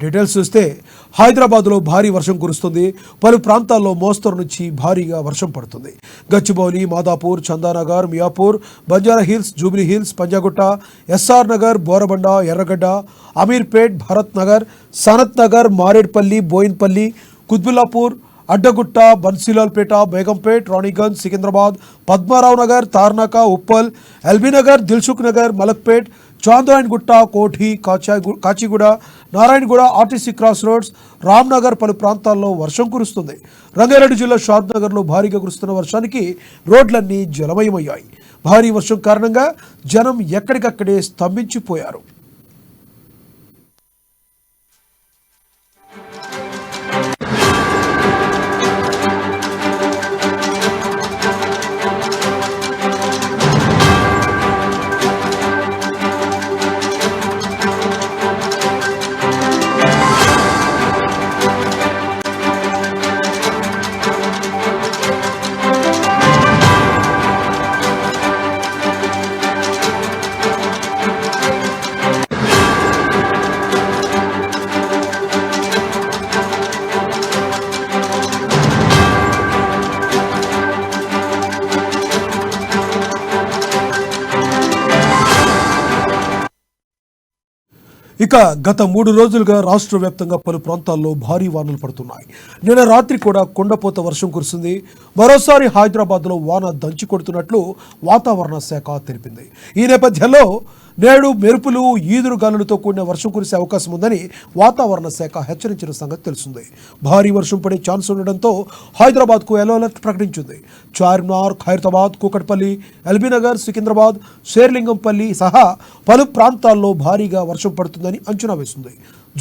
Details చూస్తే హైదరాబాద్లో భారీ వర్షం కురుస్తుంది. పలు ప్రాంతాల్లో మోస్తరు నుంచి భారీగా వర్షం పడుతుంది. Gachibowli, Madhapur, Chandanagar, Miyapur, Banjara Hills, Jubilee Hills, Panjagutta, SR Nagar, Borabanda, Erragadda, Ameerpet, Bharat Nagar, Sanath Nagar, Marredpally, Bowenpally, Quthbullapur, Addagutta, Bansilalpet, Begumpet, Ranigunj, Secunderabad, Padmarao Nagar, Tarnaka, Uppal, LB Nagar, Dilsukh Nagar, Malakpet, Chandrayangutta, Koti, Kachiguda, Narayanguda, RTC cross roads, Ramnagar పలు ప్రాంతాల్లో వర్షం కురుస్తుంది. రంగారెడ్డి జిల్లా షాద్ నగర్లో భారీగా కురుస్తున్న వర్షానికి రోడ్లన్నీ జలమయమయ్యాయి. భారీ వర్షం కారణంగా జనం ఎక్కడికక్కడే స్తంభించిపోయారు. ఇక గత 3 రోజులుగా రాష్ట్ర వ్యాప్తంగా పలు ప్రాంతాల్లో భారీ వానలు పడుతున్నాయి. నిన్న రాత్రి కూడా కుండపోత వర్షం కురిసింది. మరోసారి హైదరాబాద్లో వాన దంచి కొడుతున్నట్లు వాతావరణ శాఖ తెలిపింది. ఈ నేపథ్యంలో నేడు మెరుపులు, ఈదురుగాలులతో కూడిన వర్షం కురిసే అవకాశం ఉందని వాతావరణ శాఖ హెచ్చరించిన సంగతి తెలిసింది. భారీ వర్షం పడే ఛాన్స్ ఉండడంతో హైదరాబాద్కు ఎల్లో అలర్ట్ ప్రకటించింది. చార్మినార్, ఖైరతాబాద్, కూకట్పల్లి, ఎల్బీ నగర్, సికింద్రాబాద్, శేర్లింగంపల్లి సహా పలు ప్రాంతాల్లో భారీగా వర్షం పడుతుందని అంచనా వేసింది.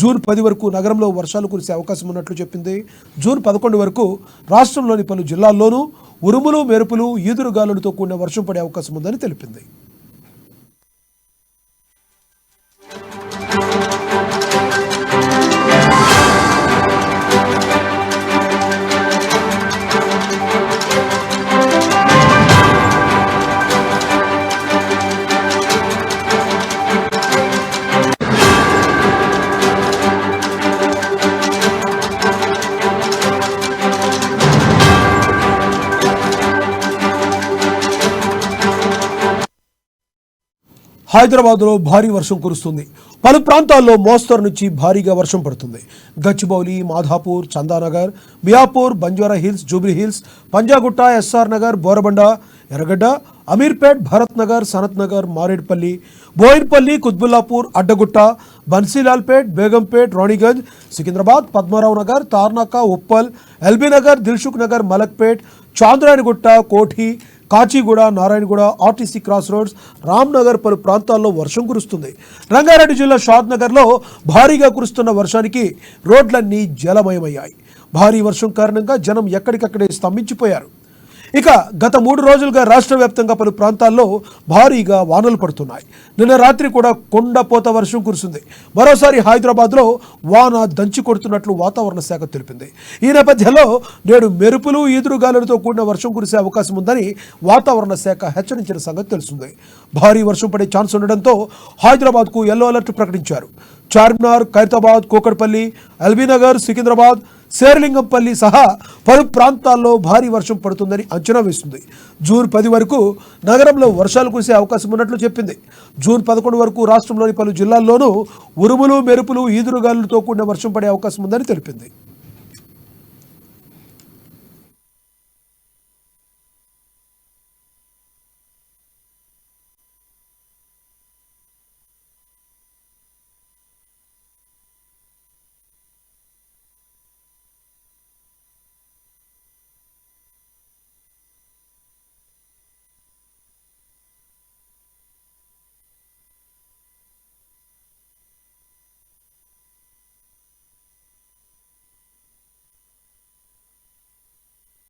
జూన్ 10 వరకు నగరంలో వర్షాలు కురిసే అవకాశం ఉన్నట్లు చెప్పింది. జూన్ 11 వరకు రాష్ట్రంలోని పలు జిల్లాల్లోనూ ఉరుములు, మెరుపులు, ఈదురుగాలులతో కూడిన వర్షం పడే అవకాశం ఉందని తెలిపింది. హైదరాబాద్లో భారీ వర్షం కురుస్తుంది. పలు ప్రాంతాల్లో మోస్తరు నుంచి భారీగా వర్షం పడుతుంది. Gachibowli, Madhapur, Chandanagar, Miyapur, Banjara Hills, Jubilee Hills, Panjagutta, SR Nagar, Borabanda, Erragadda, Ameerpet, Bharat Nagar, Sanath Nagar, Marredpally, Bowenpally, Quthbullapur, Addagutta, Bansilalpet, Begumpet, Ranigunj, Secunderabad, Padmarao Nagar, Tarnaka, Uppal, LB Nagar, Dilsukh Nagar, Malakpet, Chandrayangutta, Koti, Kachiguda, Narayanguda, RTC cross roads, Ramnagar పలు ప్రాంతాల్లో వర్షం కురుస్తుంది. రంగారెడ్డి జిల్లా షాద్ నగర్లో భారీగా కురుస్తున్న వర్షానికి రోడ్లన్నీ జలమయమయ్యాయి. భారీ వర్షం కారణంగా జనం ఎక్కడికక్కడే స్తంభించిపోయారు. ఇక గత 3 రోజులుగా రాష్ట్ర వ్యాప్తంగా పలు ప్రాంతాల్లో భారీగా వానలు పడుతున్నాయి. నిన్న రాత్రి కూడా కుండపోత వర్షం కురిసింది. మరోసారి హైదరాబాద్లో వాన దంచి కొడుతున్నట్లు వాతావరణ శాఖ తెలిపింది. ఈ నేపథ్యంలో నేడు మెరుపులు, ఈదురుగాలులతో కూడిన వర్షం కురిసే అవకాశం ఉందని వాతావరణ శాఖ హెచ్చరించిన సంగతి తెలిసింది. భారీ వర్షం పడే ఛాన్స్ ఉండడంతో హైదరాబాద్కు ఎల్లో అలర్ట్ ప్రకటించారు. చార్మినార్, ఖైరతాబాద్, కూకట్పల్లి, ఎల్బీ నగర్, సికింద్రాబాద్, శేర్లింగంపల్లి సహా పలు ప్రాంతాల్లో భారీ వర్షం పడుతుందని అంచనా వేస్తుంది. జూన్ 10 వరకు నగరంలో వర్షాలు కురిసే అవకాశం ఉన్నట్లు చెప్పింది. జూన్ 11 వరకు రాష్ట్రంలోని పలు జిల్లాల్లోనూ ఉరుములు, మెరుపులు, ఈదురుగాలులతో కూడిన వర్షం పడే అవకాశం ఉందని తెలిపింది.